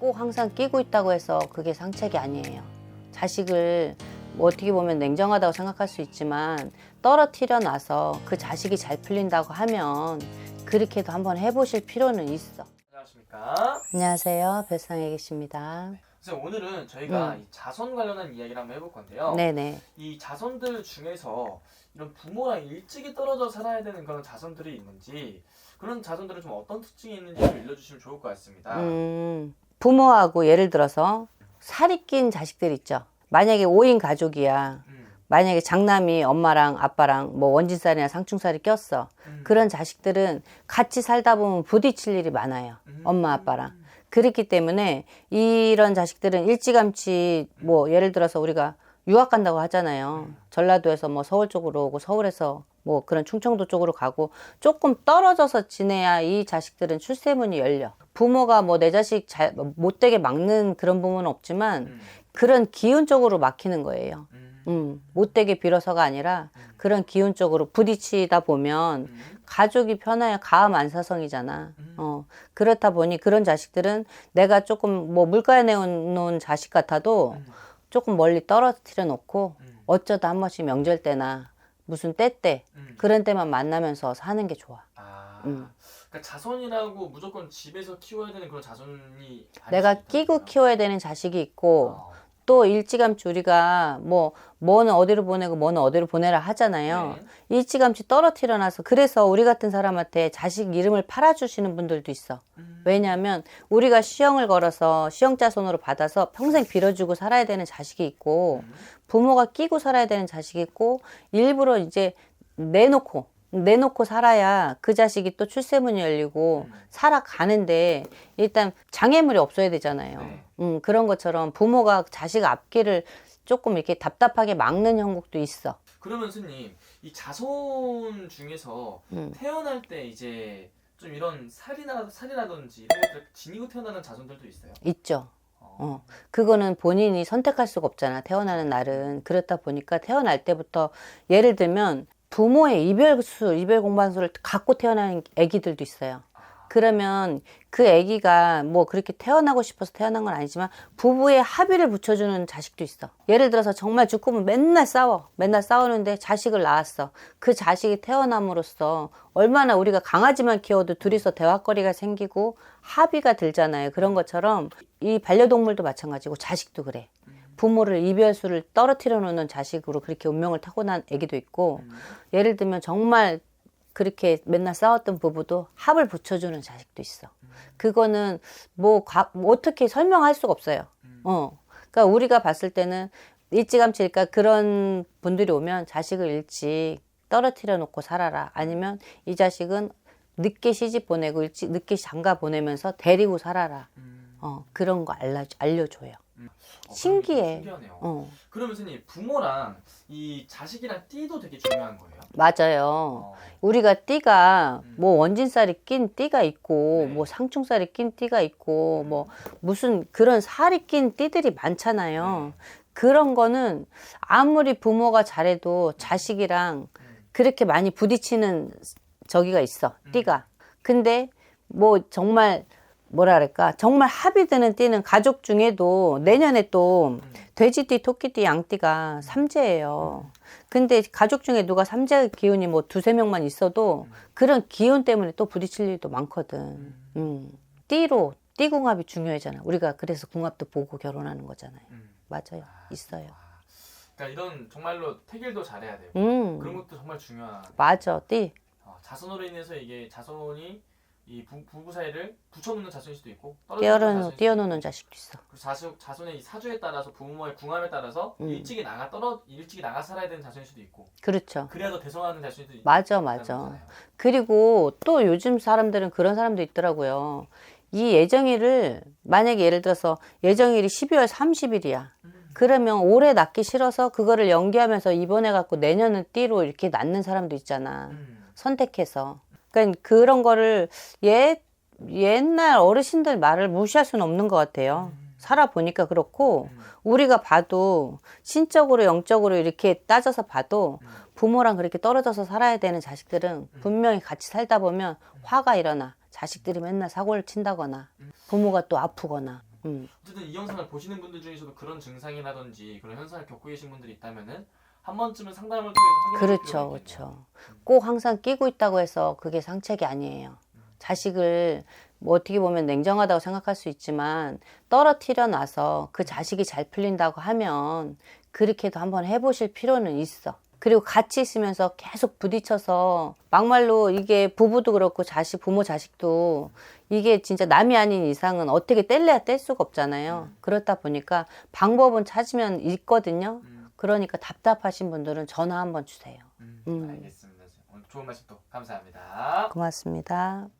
꼭 항상 끼고 있다고 해서 그게 상책이 아니에요. 자식을 뭐 어떻게 보면 냉정하다고 생각할 수 있지만 떨어뜨려 놔서 그 자식이 잘 풀린다고 하면 그렇게도 한번 해보실 필요는 있어. 안녕하십니까. 안녕하세요. 별상에 계십니다. 선생님, 오늘은 저희가 이 자손 관련한 이야기를 한번 해볼 건데요. 네네. 이 자손들 중에서 이런 부모랑 일찍이 떨어져 살아야 되는 그런 자손들이 있는지, 그런 자손들은 좀 어떤 특징이 있는지 좀 알려주시면 좋을 것 같습니다. 부모하고 예를 들어서 살이 낀 자식들 있죠. 만약에 5인 가족이야. 만약에 장남이 엄마랑 아빠랑 뭐 원진살이나 상충살이 꼈어. 그런 자식들은 같이 살다 보면 부딪힐 일이 많아요. 엄마 아빠랑. 그렇기 때문에 이런 자식들은 일찌감치 뭐 예를 들어서 우리가 유학 간다고 하잖아요. 전라도에서 뭐 서울 쪽으로 오고 서울에서 뭐 그런 충청도 쪽으로 가고 조금 떨어져서 지내야 이 자식들은 출세문이 열려. 부모가 뭐 내 자식 잘 못되게 막는 그런 부분은 없지만 그런 기운 쪽으로 막히는 거예요. 못되게 빌어서가 아니라 그런 기운 쪽으로 부딪히다 보면 가족이 편해야 가암 안사성이잖아. 그렇다 보니 그런 자식들은 내가 조금 뭐 물가에 내놓은 자식 같아도 조금 멀리 떨어뜨려 놓고 어쩌다 한 번씩 명절 때나 무슨 때 그런 때만 만나면서 사는 게 좋아. 그러니까 자손이라고 무조건 집에서 키워야 되는 그런 자손이 내가 끼고 키워야 되는 자식이 있고 또 일찌감치 우리가 뭐는 어디로 보내고 뭐는 어디로 보내라 하잖아요. 네. 일찌감치 떨어뜨려 놔서 그래서 우리 같은 사람한테 자식 이름을 팔아주시는 분들도 있어. 왜냐하면 우리가 시형을 걸어서 시형자손으로 받아서 평생 빌어주고 살아야 되는 자식이 있고 부모가 끼고 살아야 되는 자식이 있고 일부러 이제 내놓고 살아야 그 자식이 또 출세문이 열리고 살아가는데 일단 장애물이 없어야 되잖아요. 네. 그런 것처럼 부모가 자식 앞길을 조금 이렇게 답답하게 막는 형국도 있어. 그러면 스님, 이 자손 중에서 태어날 때 이제 좀 이런 살이라든지 이런 것들 지니고 태어나는 자손들도 있어요? 있죠. 그거는 본인이 선택할 수가 없잖아. 태어나는 날은. 그렇다 보니까 태어날 때부터 예를 들면 부모의 이별 공반수를 갖고 태어나는 아기들도 있어요. 그러면 그 아기가 뭐 그렇게 태어나고 싶어서 태어난 건 아니지만 부부의 합의를 붙여주는 자식도 있어. 예를 들어서 정말 죽고면 맨날 싸우는데 자식을 낳았어. 그 자식이 태어남으로써 얼마나 우리가 강아지만 키워도 둘이서 대화거리가 생기고 합의가 들잖아요. 그런 것처럼 이 반려동물도 마찬가지고 자식도 그래. 부모를 이별수를 떨어뜨려 놓는 자식으로 그렇게 운명을 타고난 아기도 있고 예를 들면 정말 그렇게 맨날 싸웠던 부부도 합을 붙여주는 자식도 있어. 그거는 뭐 어떻게 설명할 수가 없어요. 그러니까 우리가 봤을 때는 일찌감치 그러니까 그런 분들이 오면 자식을 일찍 떨어뜨려 놓고 살아라. 아니면 이 자식은 늦게 시집 보내고 늦게 장가 보내면서 데리고 살아라. 그런 거 알려줘요. 신기해. 신기하네요. 그러면 선생님, 부모랑 이 자식이랑 띠도 되게 중요한 거예요? 맞아요. 우리가 띠가 뭐 원진살이 낀 띠가 있고 네. 뭐 상충살이 낀 띠가 있고 뭐 무슨 그런 살이 낀 띠들이 많잖아요. 그런 거는 아무리 부모가 잘해도 자식이랑 그렇게 많이 부딪히는 저기가 있어. 띠가. 근데 뭐 정말 뭐라 그럴까 정말 합의되는 띠는 가족 중에도 내년에 또 돼지띠, 토끼띠, 양띠가 삼재예요. 근데 가족 중에 누가 삼재 기운이 뭐 두세 명만 있어도 그런 기운 때문에 또 부딪힐 일도 많거든. 띠궁합이 중요하잖아. 우리가 그래서 궁합도 보고 결혼하는 거잖아요. 맞아요. 있어요. 그러니까 이런 정말로 태길도 잘해야 되고 그런 것도 정말 중요한. 맞아. 띠. 자손으로 인해서 이게 자손이 이 부부 사이를 붙여놓는 자손일 수도 있고 띄워놓는 자식도 있어. 그리고 자손의 이 사주에 따라서 부모의 궁합에 따라서 일찍이 나가 살아야 되는 자손일 수도 있고. 그렇죠. 그래야 더 대성하는 자손일 수도 있고. 맞아. 그리고 또 요즘 사람들은 그런 사람도 있더라고요. 이 예정일을 만약에 예를 들어서 예정일이 12월 30일이야. 그러면 올해 낳기 싫어서 그거를 연기하면서 이번에 갖고 내년은 띠로 이렇게 낳는 사람도 있잖아. 선택해서. 그러니까 그런 거를 옛날 어르신들 말을 무시할 수는 없는 것 같아요. 살아보니까 그렇고 우리가 봐도 신적으로 영적으로 이렇게 따져서 봐도 부모랑 그렇게 떨어져서 살아야 되는 자식들은 분명히 같이 살다 보면 화가 일어나. 자식들이 맨날 사고를 친다거나 부모가 또 아프거나 어쨌든 이 영상을 보시는 분들 중에서도 그런 증상이라든지 그런 현상을 겪고 계신 분들이 있다면은 한 번쯤은 상담을 통해서 확인해 볼 필요가 그렇죠, 있겠네요. 그렇죠. 꼭 항상 끼고 있다고 해서 그게 상책이 아니에요. 자식을 뭐 어떻게 보면 냉정하다고 생각할 수 있지만 떨어뜨려 놔서 그 자식이 잘 풀린다고 하면 그렇게도 한번 해보실 필요는 있어. 그리고 같이 있으면서 계속 부딪혀서 막말로 이게 부부도 그렇고 부모 자식도 이게 진짜 남이 아닌 이상은 어떻게 뗄래야 뗄 수가 없잖아요. 그렇다 보니까 방법은 찾으면 있거든요. 그러니까 답답하신 분들은 전화 한번 주세요. 알겠습니다. 오늘 좋은 말씀 또 감사합니다. 고맙습니다.